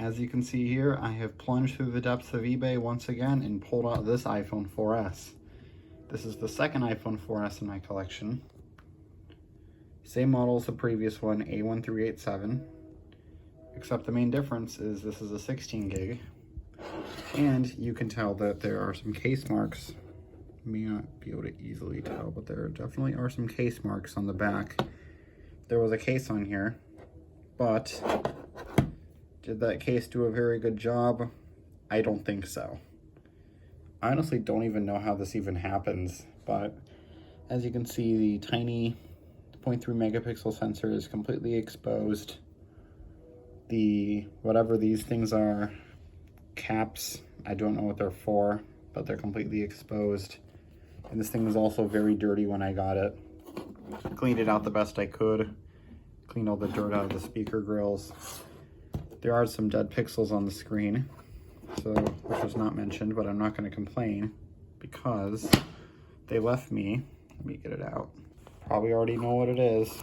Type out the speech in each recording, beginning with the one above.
As you can see here, I have plunged through the depths of eBay once again and pulled out this iPhone 4S. This is the second iPhone 4S in my collection. Same model as the previous one, A1387, except the main difference is this is a 16 gig. And you can tell that there are some case marks. You may not be able to easily tell, but there definitely are some case marks on the back. There was a case on here, but did that case do a very good job? I don't think so. I honestly don't even know how this even happens, but as you can see, the tiny 0.3 megapixel sensor is completely exposed. The whatever these things are, caps, I don't know what they're for, but they're completely exposed. And this thing was also very dirty when I got it. Cleaned it out the best I could. Cleaned all the dirt out of the speaker grills. There are some dead pixels on the screen, so which was not mentioned, but I'm not going to complain because they left me. Let me get it out. Probably already know what it is.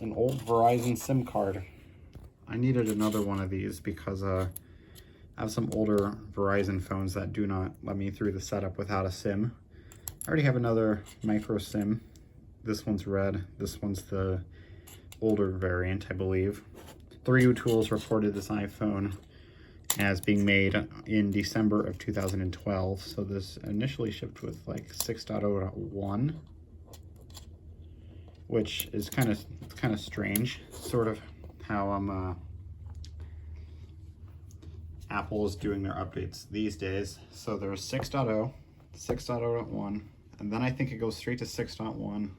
An old Verizon SIM card. I needed another one of these because I have some older Verizon phones that do not let me through the setup without a SIM. I already have another micro SIM. This one's red. This one's the older variant, I believe. 3U Tools reported this iPhone as being made in December of 2012. So this initially shipped with like 6.0.1, which is kind of strange. Sort of how Apple is doing their updates these days. So there's 6.0, 6.0.1, and then I think it goes straight to 6.1,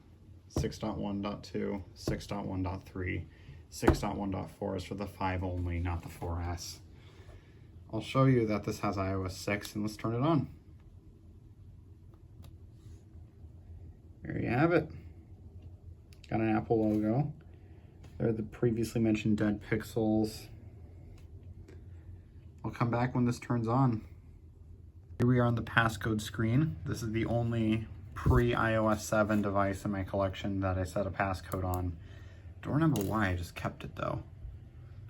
6.1.2, 6.1.3. 6.1.4 is for the 5 only, not the 4S. I'll show you that this has iOS 6, and let's turn it on. There you have it. Got an Apple logo. There are the previously mentioned dead pixels. I'll come back when this turns on. Here we are on the passcode screen. This is the only pre-iOS 7 device in my collection that I set a passcode on. Don't remember why, I just kept it though.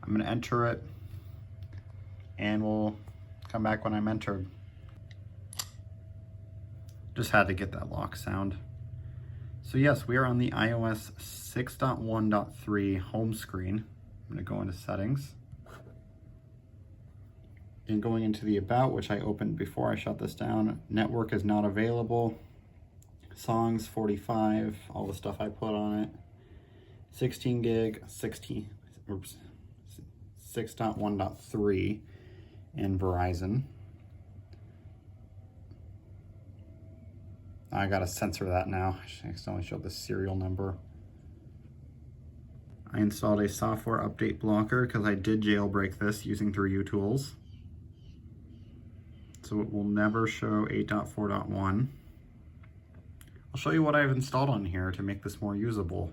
I'm gonna enter it and we'll come back when I'm entered. Just had to get that lock sound. So yes, we are on the iOS 6.1.3 home screen. I'm gonna go into settings. And going into the about, which I opened before I shut this down, network is not available. Songs 45, all the stuff I put on it. 16 gig, 6.1.3 in Verizon. I gotta censor that now. I accidentally showed the serial number. I installed a software update blocker because I did jailbreak this using 3U Tools. So it will never show 8.4.1. I'll show you what I've installed on here to make this more usable.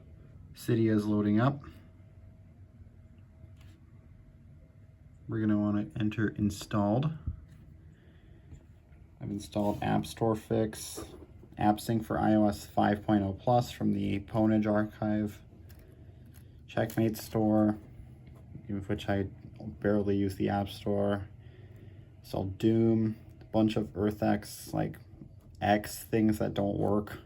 Cydia is loading up. We're going to want to enter installed. I've installed AppStoreFix, Appsync for iOS 5.0 Plus from the pwnage archive, Checkmate store, which I barely use the App Store. Installed Doom, a bunch of EarthX, like X things that don't work.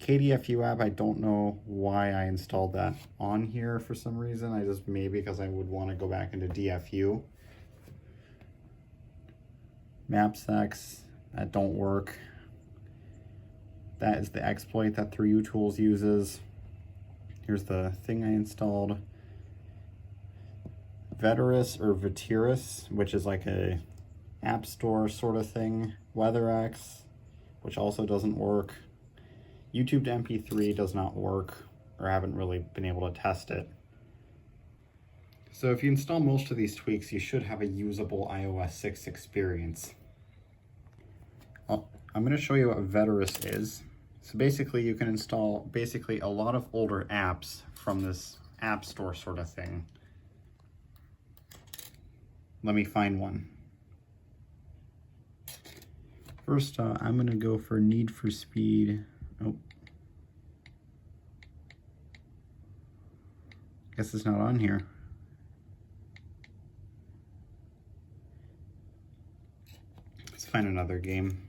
kDFU app, I don't know why I installed that on here for some reason. I just, maybe because I would want to go back into DFU. MapSex, that don't work. That is the exploit that 3U Tools uses. Here's the thing I installed. Veteris or Veteris, which is like a app store sort of thing. WeatherX, which also doesn't work. YouTube to MP3 does not work, or I haven't really been able to test it. So if you install most of these tweaks, you should have a usable iOS 6 experience. I'm going to show you what Veteris is. So basically you can install basically a lot of older apps from this app store sort of thing. Let me find one. First, I'm going to go for Need for Speed. Oh. Guess it's not on here. find another game.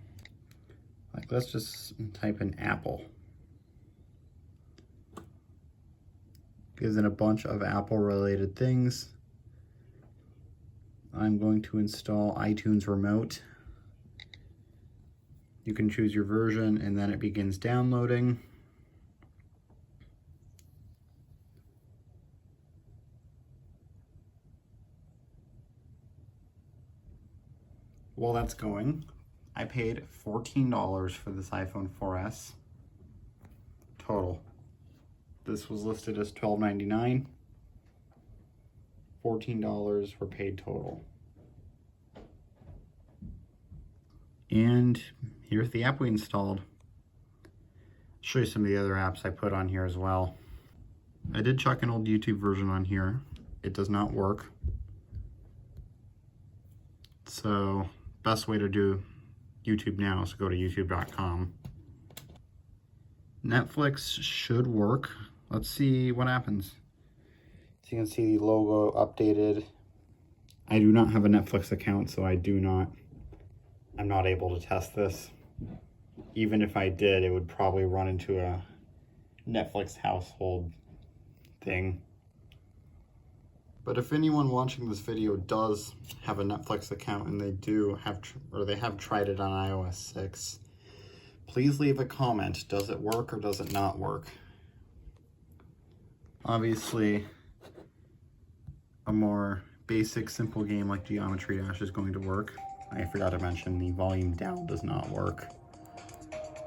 Like, let's just type in Apple. Gives in a bunch of Apple related things. I'm going to install iTunes Remote. You can choose your version and then it begins downloading. While that's going, I paid $14 for this iPhone 4S total. This was listed as $12.99. $14 were paid total. And here's the app we installed. I'll show you some of the other apps I put on here as well. I did chuck an old YouTube version on here. It does not work. So best way to do YouTube now is to go to youtube.com. Netflix should work. Let's see what happens. So you can see the logo updated. I do not have a Netflix account, so I'm not able to test this. Even if I did, it would probably run into a Netflix household thing. But if anyone watching this video does have a Netflix account and they have tried it on iOS 6, please leave a comment. Does it work or does it not work? Obviously, a more basic, simple game like Geometry Dash is going to work. I forgot to mention the volume down does not work.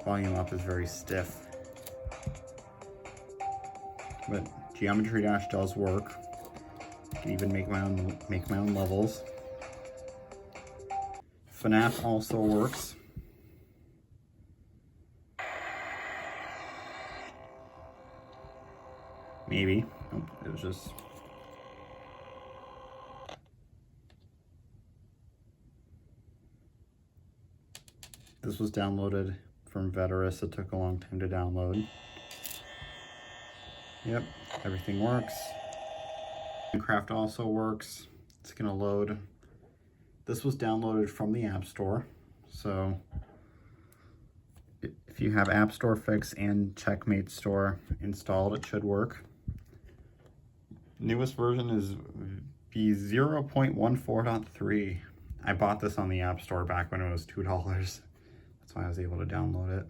Volume up is very stiff. But Geometry Dash does work. I can even make my own levels. FNAF also works. Maybe. Nope, it was just... This was downloaded from Veteris. It took a long time to download. Yep, everything works. Minecraft also works. It's gonna load. This was downloaded from the App Store. So if you have AppStoreFix and Checkmate Store installed, it should work. Newest version is v0.14.3. I bought this on the App Store back when it was $2. That's why I was able to download it.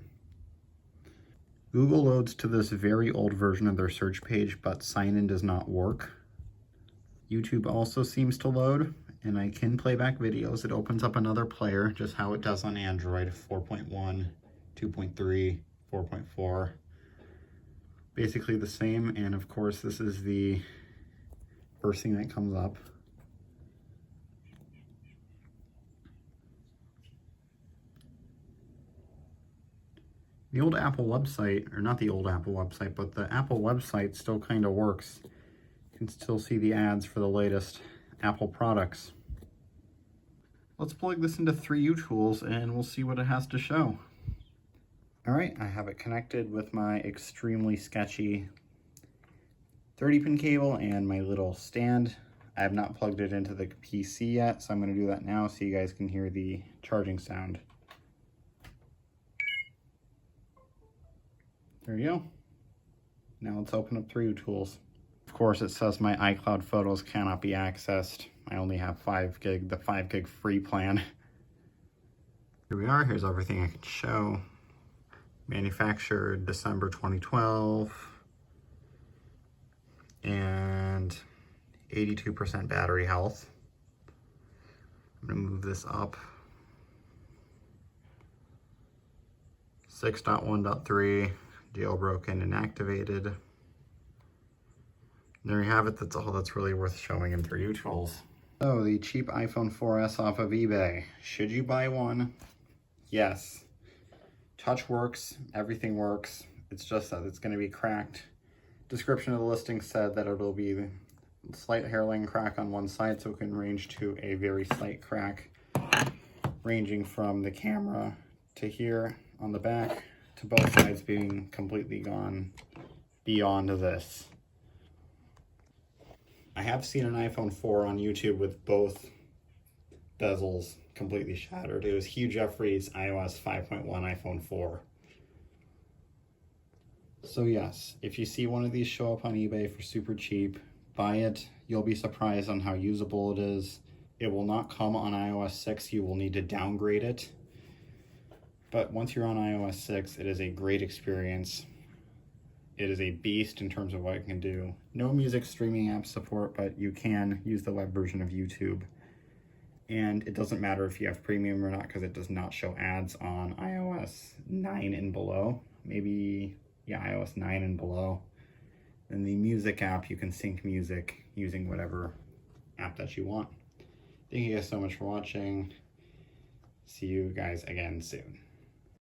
Google loads to this very old version of their search page, but sign-in does not work. YouTube also seems to load, and I can play back videos. It opens up another player, just how it does on Android 4.1, 2.3, 4.4. Basically the same, and of course this is the first thing that comes up. The old Apple website, or not the old Apple website, but the Apple website still kind of works. You can still see the ads for the latest Apple products. Let's plug this into 3U Tools and we'll see what it has to show. All right, I have it connected with my extremely sketchy 30-pin cable and my little stand. I have not plugged it into the PC yet, so I'm going to do that now so you guys can hear the charging sound. There you go. Now let's open up 3U Tools. Of course, it says my iCloud photos cannot be accessed. I only have 5 gig, the 5 gig free plan. Here we are. Here's everything I can show. Manufactured December 2012. And 82% battery health. I'm going to move this up. 6.1.3, jailbroken and activated. There you have it. That's all that's really worth showing in 3U Tools. So the cheap iPhone 4S off of eBay. Should you buy one? Yes. Touch works, everything works. It's just that it's going to be cracked. Description of the listing said that it'll be a slight hairline crack on one side, so it can range to a very slight crack, ranging from the camera to here on the back to both sides being completely gone beyond this. I have seen an iPhone 4 on YouTube with both bezels completely shattered. It was Hugh Jeffrey's iOS 5.1 iPhone 4. So yes, if you see one of these show up on eBay for super cheap, buy it. You'll be surprised on how usable it is. It will not come on iOS 6. You will need to downgrade it. But once you're on iOS 6, it is a great experience. It is a beast in terms of what it can do. No music streaming app support, but you can use the web version of YouTube. And it doesn't matter if you have premium or not, because it does not show ads on iOS 9 and below. Maybe, yeah, iOS 9 and below. In the music app, you can sync music using whatever app that you want. Thank you guys so much for watching. See you guys again soon.